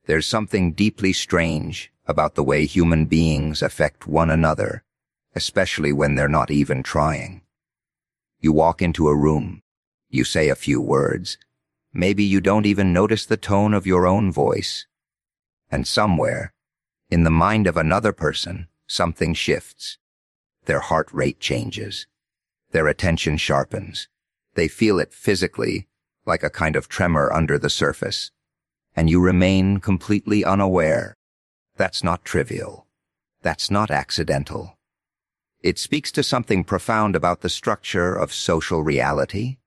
There's something deeply strange about the way human beings affect one another, especially when they're not even trying. You walk into a room, you say a few words, maybe you don't even notice the tone of your own voice. And somewhere, in the mind of another person, something shifts. Their heart rate changes. Their attention sharpens. They feel it physically, like a kind of tremor under the surface. And you remain completely unaware. That's not trivial. That's not accidental. It speaks to something profound about the structure of social reality,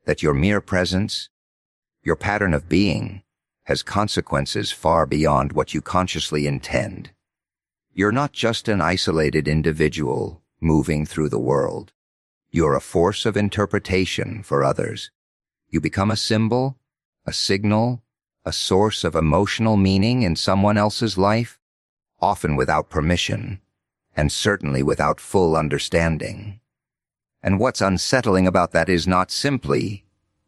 that your mere presence, your pattern of being, has consequences far beyond what you consciously intend. You're not just an isolated individual moving through the world. You're a force of interpretation for others. You become a symbol, a signal, a source of emotional meaning in someone else's life, often without permission, and certainly without full understanding. And what's unsettling about that is not simply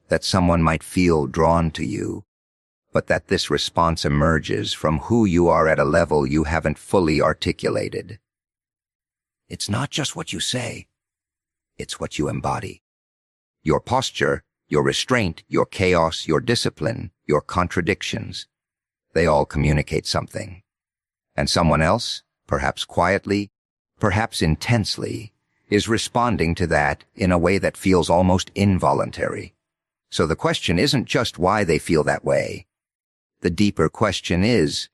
that someone might feel drawn to you, but that this response emerges from who you are at a level you haven't fully articulated. It's not just what you say, it's what you embody. Your posture, your restraint, your chaos, your discipline, your contradictions, they all communicate something. And someone else, perhaps quietly, perhaps intensely, is responding to that in a way that feels almost involuntary. So the question isn't just why they feel that way. The deeper question is,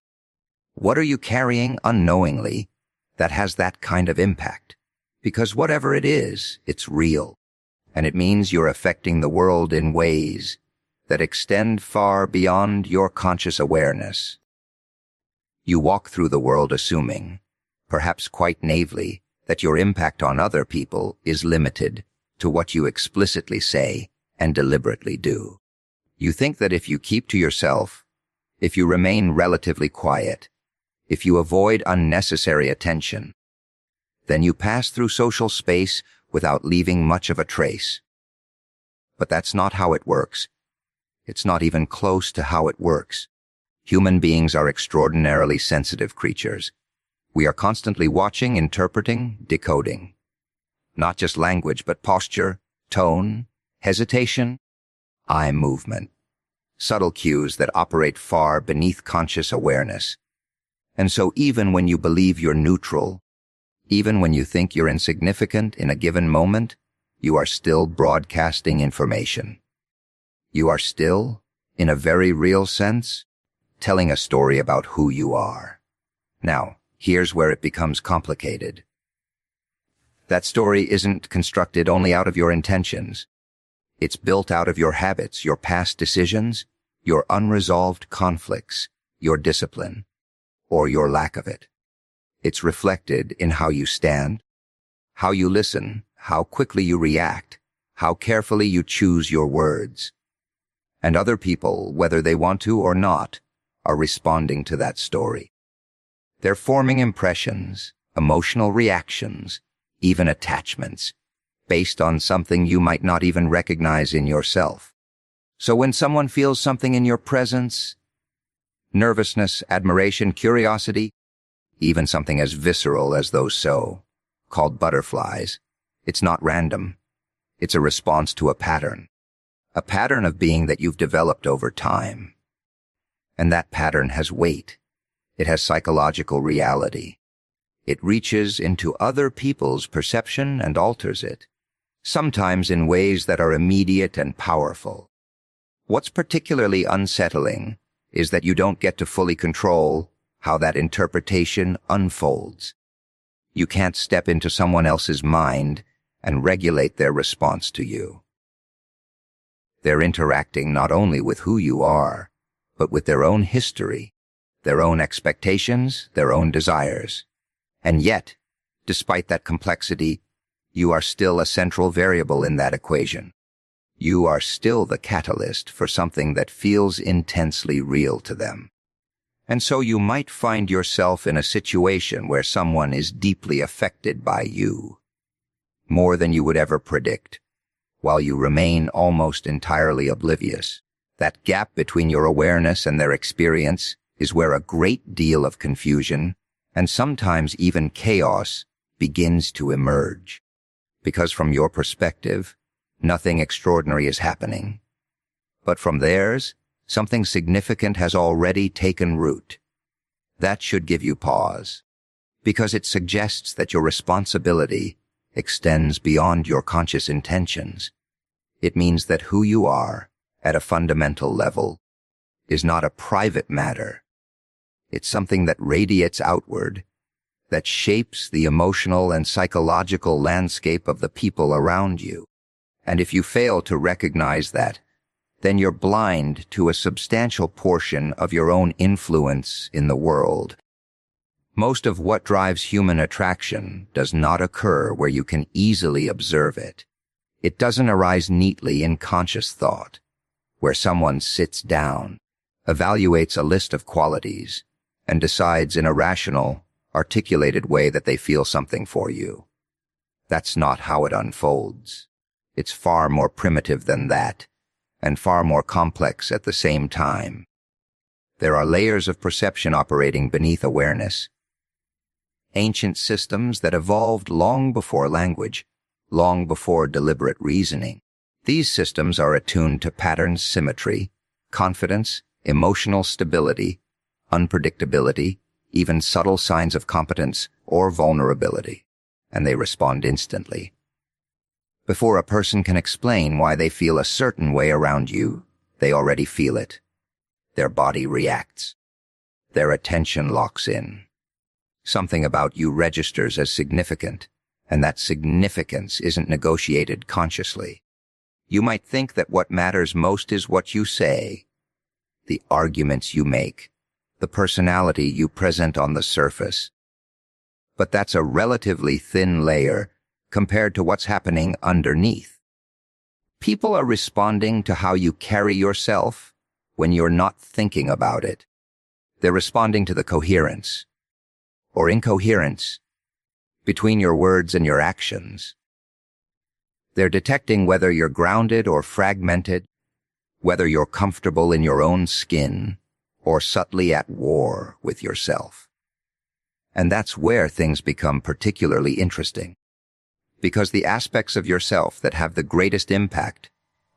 what are you carrying unknowingly that has that kind of impact? Because whatever it is, it's real, and it means you're affecting the world in ways that extend far beyond your conscious awareness. You walk through the world assuming, perhaps quite naively, that your impact on other people is limited to what you explicitly say and deliberately do. You think that if you keep to yourself, if you remain relatively quiet, if you avoid unnecessary attention, then you pass through social space without leaving much of a trace. But that's not how it works. It's not even close to how it works. Human beings are extraordinarily sensitive creatures. We are constantly watching, interpreting, decoding. Not just language, but posture, tone, hesitation, eye movement. Subtle cues that operate far beneath conscious awareness. And so even when you believe you're neutral, even when you think you're insignificant in a given moment, you are still broadcasting information. You are still, in a very real sense, telling a story about who you are. Now, here's where it becomes complicated. That story isn't constructed only out of your intentions. It's built out of your habits, your past decisions, your unresolved conflicts, your discipline, or your lack of it. It's reflected in how you stand, how you listen, how quickly you react, how carefully you choose your words. And other people, whether they want to or not, are responding to that story. They're forming impressions, emotional reactions, even attachments, based on something you might not even recognize in yourself. So when someone feels something in your presence, nervousness, admiration, curiosity, even something as visceral as those so-called butterflies, it's not random. It's a response to a pattern of being that you've developed over time. And that pattern has weight. It has psychological reality. It reaches into other people's perception and alters it, sometimes in ways that are immediate and powerful. What's particularly unsettling is that you don't get to fully control how that interpretation unfolds. You can't step into someone else's mind and regulate their response to you. They're interacting not only with who you are, but with their own history, their own expectations, their own desires. And yet, despite that complexity, you are still a central variable in that equation. You are still the catalyst for something that feels intensely real to them. And so you might find yourself in a situation where someone is deeply affected by you, more than you would ever predict, while you remain almost entirely oblivious. That gap between your awareness and their experience is where a great deal of confusion, and sometimes even chaos, begins to emerge. Because from your perspective, nothing extraordinary is happening. But from theirs, something significant has already taken root. That should give you pause, because it suggests that your responsibility extends beyond your conscious intentions. It means that who you are, at a fundamental level, is not a private matter. It's something that radiates outward, that shapes the emotional and psychological landscape of the people around you. And if you fail to recognize that, then you're blind to a substantial portion of your own influence in the world. Most of what drives human attraction does not occur where you can easily observe it. It doesn't arise neatly in conscious thought, where someone sits down, evaluates a list of qualities, and decides in a rational, articulated way that they feel something for you. That's not how it unfolds. It's far more primitive than that, and far more complex at the same time. There are layers of perception operating beneath awareness. Ancient systems that evolved long before language, long before deliberate reasoning. These systems are attuned to pattern symmetry, confidence, emotional stability, unpredictability, even subtle signs of competence or vulnerability, and they respond instantly. Before a person can explain why they feel a certain way around you, they already feel it. Their body reacts. Their attention locks in. Something about you registers as significant, and that significance isn't negotiated consciously. You might think that what matters most is what you say, the arguments you make, the personality you present on the surface. But that's a relatively thin layer compared to what's happening underneath. People are responding to how you carry yourself when you're not thinking about it. They're responding to the coherence, or incoherence, between your words and your actions. They're detecting whether you're grounded or fragmented, whether you're comfortable in your own skin, or subtly at war with yourself. And that's where things become particularly interesting, because the aspects of yourself that have the greatest impact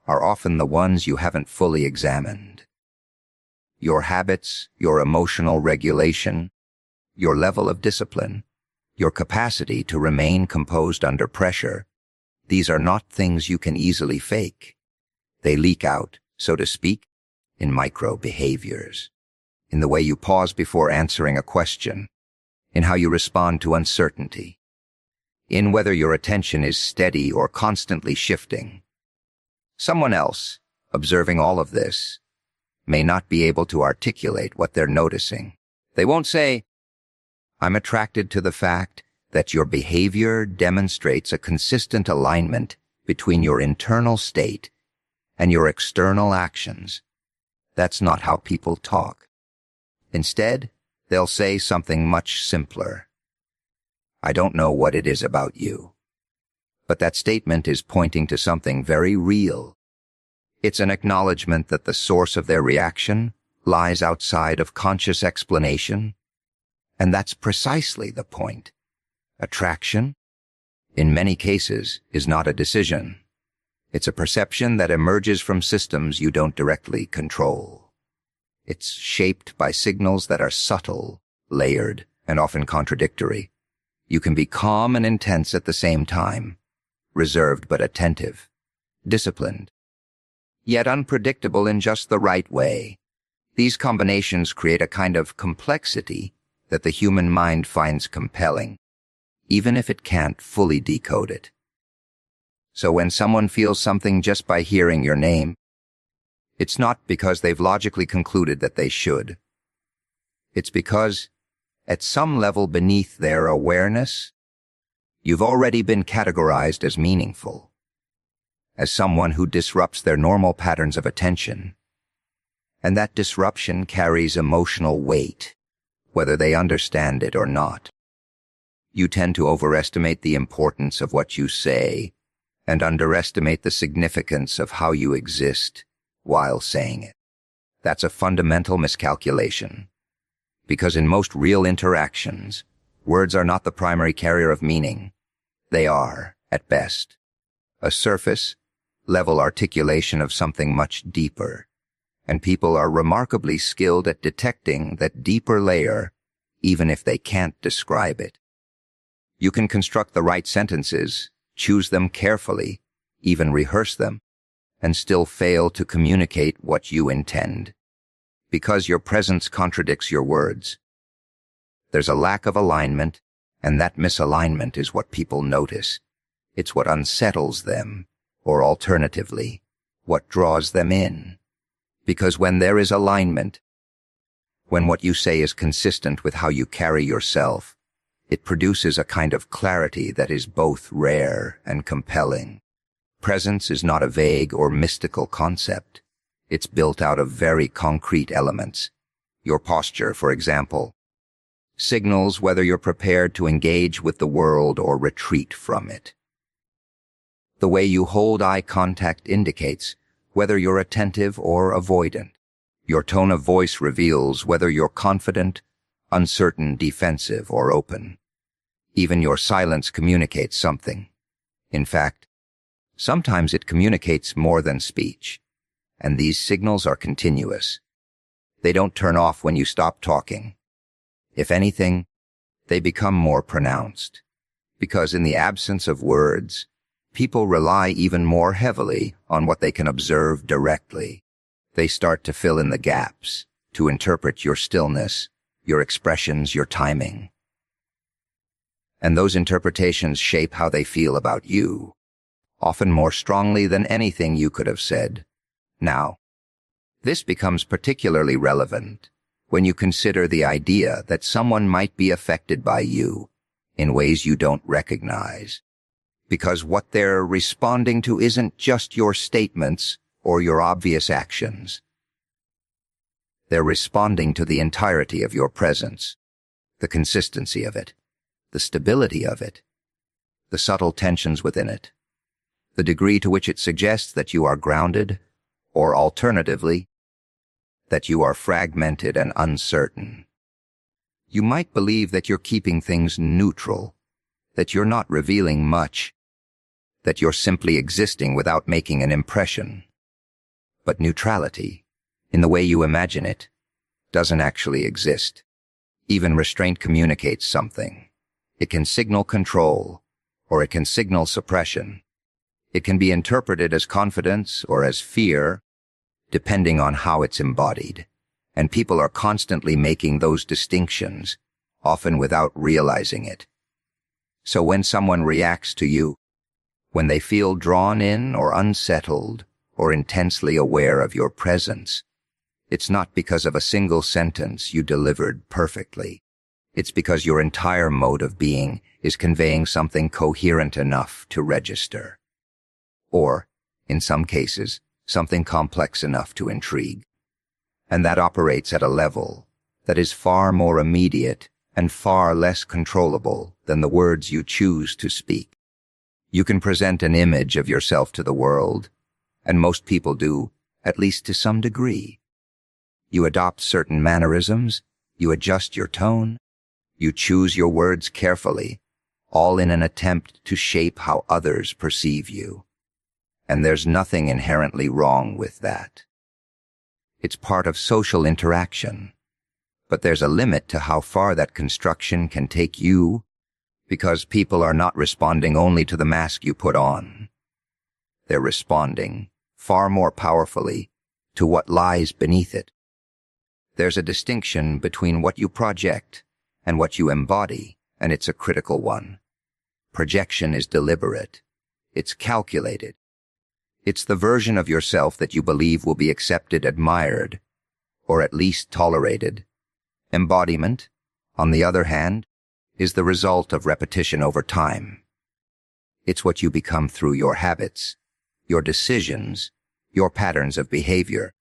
are often the ones you haven't fully examined. Your habits, your emotional regulation, your level of discipline, your capacity to remain composed under pressure, these are not things you can easily fake. They leak out, so to speak, in micro behaviors, in the way you pause before answering a question, in how you respond to uncertainty, in whether your attention is steady or constantly shifting. Someone else, observing all of this, may not be able to articulate what they're noticing. They won't say, "I'm attracted to the fact that your behavior demonstrates a consistent alignment between your internal state and your external actions." That's not how people talk. Instead, they'll say something much simpler. "I don't know what it is about you." But that statement is pointing to something very real. It's an acknowledgement that the source of their reaction lies outside of conscious explanation. And that's precisely the point. Attraction, in many cases, is not a decision. It's a perception that emerges from systems you don't directly control. It's shaped by signals that are subtle, layered, and often contradictory. You can be calm and intense at the same time, reserved but attentive, disciplined, yet unpredictable in just the right way. These combinations create a kind of complexity that the human mind finds compelling, even if it can't fully decode it. So when someone feels something just by hearing your name, it's not because they've logically concluded that they should. It's because, at some level beneath their awareness, you've already been categorized as meaningful, as someone who disrupts their normal patterns of attention. And that disruption carries emotional weight, whether they understand it or not. You tend to overestimate the importance of what you say and underestimate the significance of how you exist while saying it. That's a fundamental miscalculation. Because in most real interactions, words are not the primary carrier of meaning. They are, at best, a surface-level articulation of something much deeper, and people are remarkably skilled at detecting that deeper layer, even if they can't describe it. You can construct the right sentences, choose them carefully, even rehearse them, and still fail to communicate what you intend, because your presence contradicts your words. There's a lack of alignment, and that misalignment is what people notice. It's what unsettles them, or alternatively, what draws them in. Because when there is alignment, when what you say is consistent with how you carry yourself, it produces a kind of clarity that is both rare and compelling. Presence is not a vague or mystical concept. It's built out of very concrete elements. Your posture, for example, signals whether you're prepared to engage with the world or retreat from it. The way you hold eye contact indicates whether you're attentive or avoidant. Your tone of voice reveals whether you're confident, uncertain, defensive, or open. Even your silence communicates something. In fact, sometimes it communicates more than speech, and these signals are continuous. They don't turn off when you stop talking. If anything, they become more pronounced, because in the absence of words, people rely even more heavily on what they can observe directly. They start to fill in the gaps, to interpret your stillness, your expressions, your timing. And those interpretations shape how they feel about you, often more strongly than anything you could have said. Now, this becomes particularly relevant when you consider the idea that someone might be affected by you in ways you don't recognize, because what they're responding to isn't just your statements or your obvious actions. They're responding to the entirety of your presence, the consistency of it, the stability of it, the subtle tensions within it, the degree to which it suggests that you are grounded, or alternatively, that you are fragmented and uncertain. You might believe that you're keeping things neutral, that you're not revealing much, that you're simply existing without making an impression. But neutrality, in the way you imagine it, doesn't actually exist. Even restraint communicates something. It can signal control, or it can signal suppression. It can be interpreted as confidence or as fear, depending on how it's embodied. And people are constantly making those distinctions, often without realizing it. So when someone reacts to you, when they feel drawn in or unsettled, or intensely aware of your presence, it's not because of a single sentence you delivered perfectly. It's because your entire mode of being is conveying something coherent enough to register. Or, in some cases, something complex enough to intrigue. And that operates at a level that is far more immediate and far less controllable than the words you choose to speak. You can present an image of yourself to the world, and most people do, at least to some degree. You adopt certain mannerisms, you adjust your tone, you choose your words carefully, all in an attempt to shape how others perceive you. And there's nothing inherently wrong with that. It's part of social interaction, but there's a limit to how far that construction can take you, because people are not responding only to the mask you put on. They're responding, far more powerfully, to what lies beneath it. There's a distinction between what you project and what you embody, and it's a critical one. Projection is deliberate. It's calculated. It's the version of yourself that you believe will be accepted, admired, or at least tolerated. Embodiment, on the other hand, is the result of repetition over time. It's what you become through your habits, your decisions, your patterns of behavior,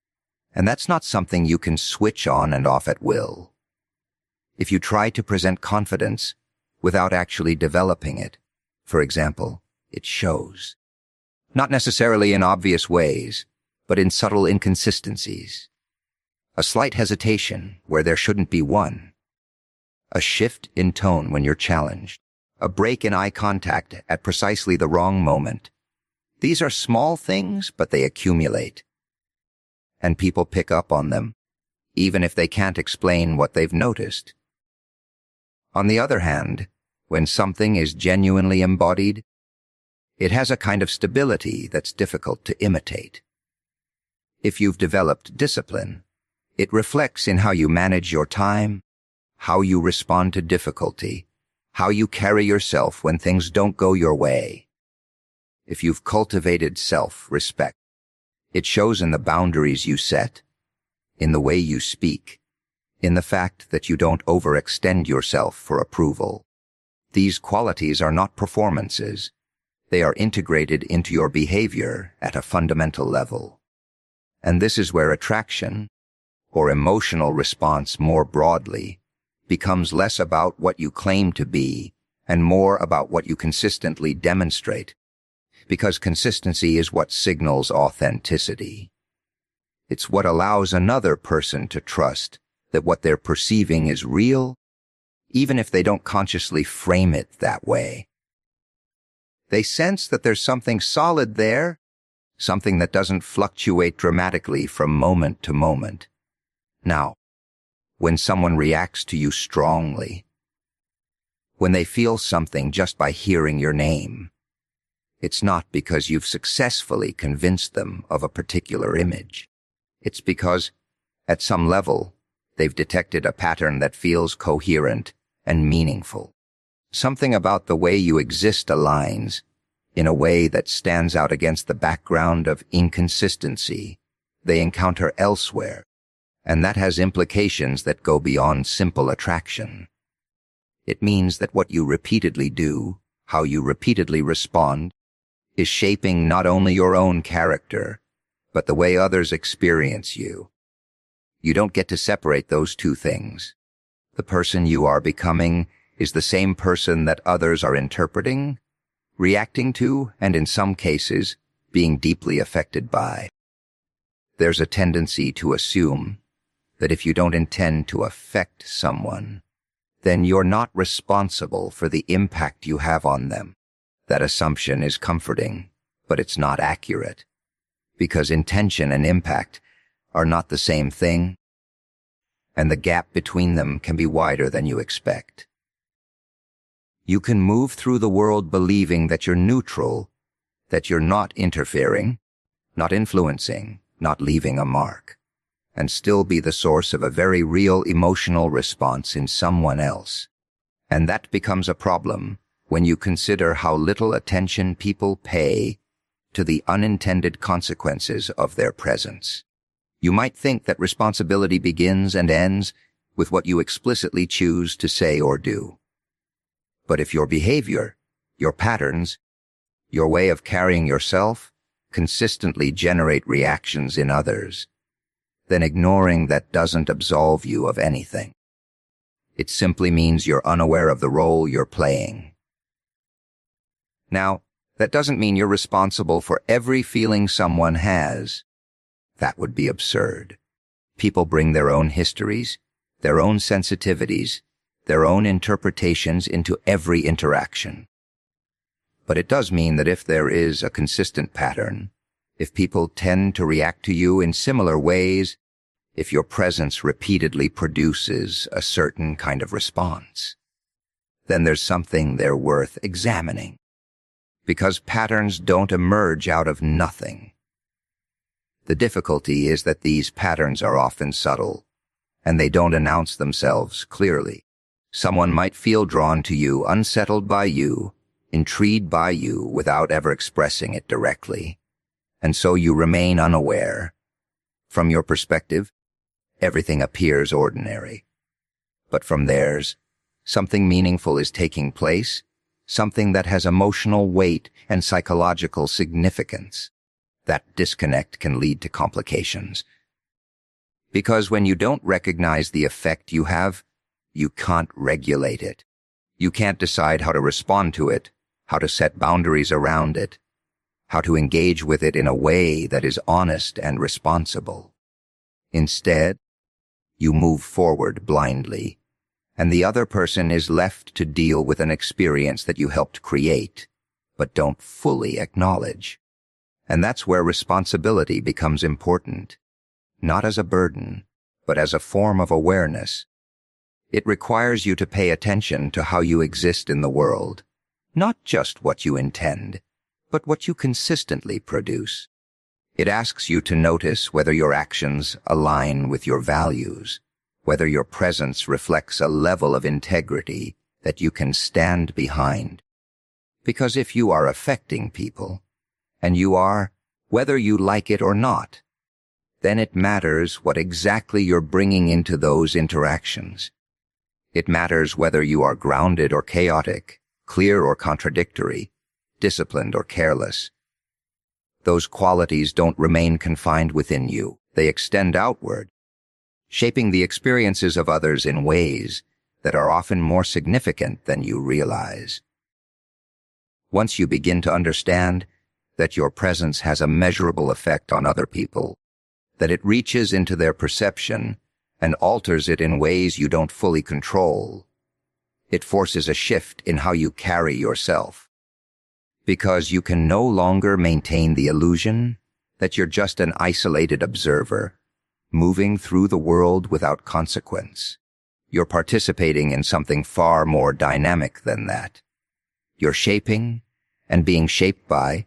and that's not something you can switch on and off at will. If you try to present confidence without actually developing it, for example, it shows. Not necessarily in obvious ways, but in subtle inconsistencies. A slight hesitation where there shouldn't be one, a shift in tone when you're challenged, a break in eye contact at precisely the wrong moment. These are small things, but they accumulate. And people pick up on them, even if they can't explain what they've noticed. On the other hand, when something is genuinely embodied, it has a kind of stability that's difficult to imitate. If you've developed discipline, it reflects in how you manage your time, how you respond to difficulty, how you carry yourself when things don't go your way. If you've cultivated self-respect, it shows in the boundaries you set, in the way you speak, in the fact that you don't overextend yourself for approval. These qualities are not performances. They are integrated into your behavior at a fundamental level. And this is where attraction, or emotional response more broadly, becomes less about what you claim to be and more about what you consistently demonstrate, because consistency is what signals authenticity. It's what allows another person to trust that what they're perceiving is real, even if they don't consciously frame it that way. They sense that there's something solid there, something that doesn't fluctuate dramatically from moment to moment. Now, when someone reacts to you strongly, when they feel something just by hearing your name, it's not because you've successfully convinced them of a particular image. It's because, at some level, they've detected a pattern that feels coherent and meaningful. Something about the way you exist aligns in a way that stands out against the background of inconsistency they encounter elsewhere, and that has implications that go beyond simple attraction. It means that what you repeatedly do, how you repeatedly respond, is shaping not only your own character, but the way others experience you. You don't get to separate those two things. The person you are becoming is the same person that others are interpreting, reacting to, and in some cases, being deeply affected by. There's a tendency to assume that if you don't intend to affect someone, then you're not responsible for the impact you have on them. That assumption is comforting, but it's not accurate, because intention and impact are not the same thing, and the gap between them can be wider than you expect. You can move through the world believing that you're neutral, that you're not interfering, not influencing, not leaving a mark, and still be the source of a very real emotional response in someone else. And that becomes a problem when you consider how little attention people pay to the unintended consequences of their presence. You might think that responsibility begins and ends with what you explicitly choose to say or do. But if your behavior, your patterns, your way of carrying yourself consistently generate reactions in others, then ignoring that doesn't absolve you of anything. It simply means you're unaware of the role you're playing. Now, that doesn't mean you're responsible for every feeling someone has. That would be absurd. People bring their own histories, their own sensitivities, their own interpretations into every interaction. But it does mean that if there is a consistent pattern, if people tend to react to you in similar ways, if your presence repeatedly produces a certain kind of response, then there's something there worth examining. Because patterns don't emerge out of nothing. The difficulty is that these patterns are often subtle, and they don't announce themselves clearly. Someone might feel drawn to you, unsettled by you, intrigued by you without ever expressing it directly, and so you remain unaware. From your perspective, everything appears ordinary. But from theirs, something meaningful is taking place, something that has emotional weight and psychological significance. That disconnect can lead to complications. Because when you don't recognize the effect you have, you can't regulate it. You can't decide how to respond to it, how to set boundaries around it, how to engage with it in a way that is honest and responsible. Instead, you move forward blindly, and the other person is left to deal with an experience that you helped create, but don't fully acknowledge. And that's where responsibility becomes important, not as a burden, but as a form of awareness. It requires you to pay attention to how you exist in the world, not just what you intend, but what you consistently produce. It asks you to notice whether your actions align with your values, whether your presence reflects a level of integrity that you can stand behind. Because if you are affecting people, and you are, whether you like it or not, then it matters what exactly you're bringing into those interactions. It matters whether you are grounded or chaotic, clear or contradictory, disciplined or careless. Those qualities don't remain confined within you. They extend outward, shaping the experiences of others in ways that are often more significant than you realize. Once you begin to understand that your presence has a measurable effect on other people, that it reaches into their perception and alters it in ways you don't fully control, it forces a shift in how you carry yourself. Because you can no longer maintain the illusion that you're just an isolated observer, moving through the world without consequence. You're participating in something far more dynamic than that. You're shaping and being shaped by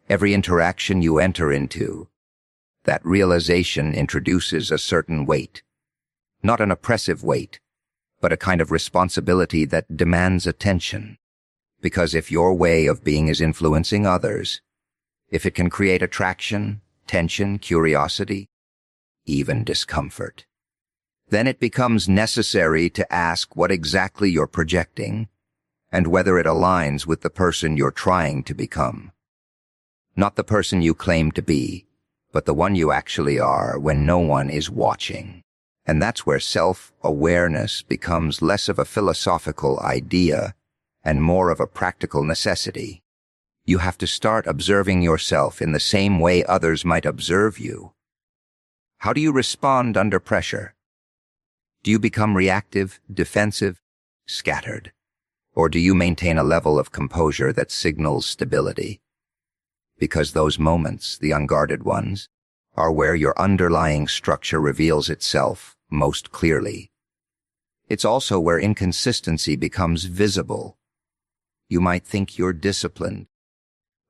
every interaction you enter into. That realization introduces a certain weight, not an oppressive weight, but a kind of responsibility that demands attention. Because if your way of being is influencing others, if it can create attraction, tension, curiosity, even discomfort, then it becomes necessary to ask what exactly you're projecting and whether it aligns with the person you're trying to become. Not the person you claim to be, but the one you actually are when no one is watching. And that's where self-awareness becomes less of a philosophical idea and more of a practical necessity. You have to start observing yourself in the same way others might observe you. How do you respond under pressure? Do you become reactive, defensive, scattered? Or do you maintain a level of composure that signals stability? Because those moments, the unguarded ones, are where your underlying structure reveals itself most clearly. It's also where inconsistency becomes visible. You might think you're disciplined,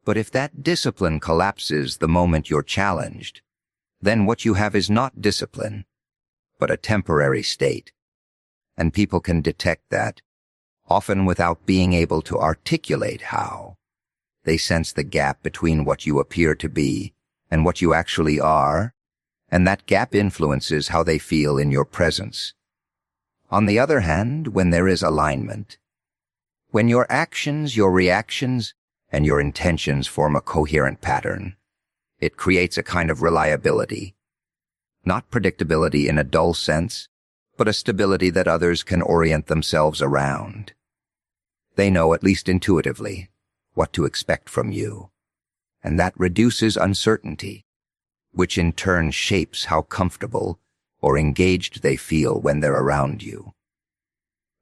but if that discipline collapses the moment you're challenged, then what you have is not discipline, but a temporary state. And people can detect that, often without being able to articulate how. They sense the gap between what you appear to be and what you actually are, and that gap influences how they feel in your presence. On the other hand, when there is alignment, when your actions, your reactions, and your intentions form a coherent pattern, it creates a kind of reliability. Not predictability in a dull sense, but a stability that others can orient themselves around. They know, at least intuitively, what to expect from you, and that reduces uncertainty, which in turn shapes how comfortable or engaged they feel when they're around you.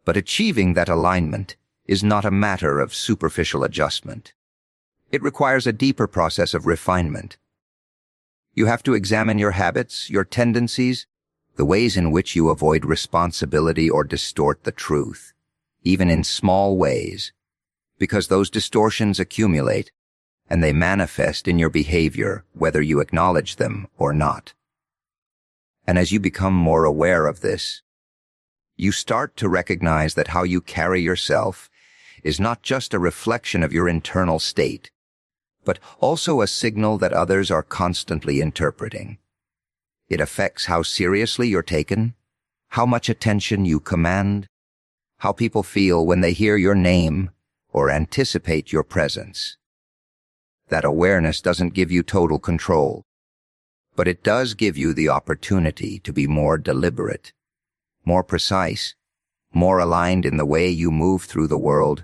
But achieving that alignment is not a matter of superficial adjustment. It requires a deeper process of refinement. You have to examine your habits, your tendencies, the ways in which you avoid responsibility or distort the truth, even in small ways, because those distortions accumulate and they manifest in your behavior whether you acknowledge them or not. And as you become more aware of this, you start to recognize that how you carry yourself is not just a reflection of your internal state, but also a signal that others are constantly interpreting. It affects how seriously you're taken, how much attention you command, how people feel when they hear your name or anticipate your presence. That awareness doesn't give you total control, but it does give you the opportunity to be more deliberate, more precise, more aligned in the way you move through the world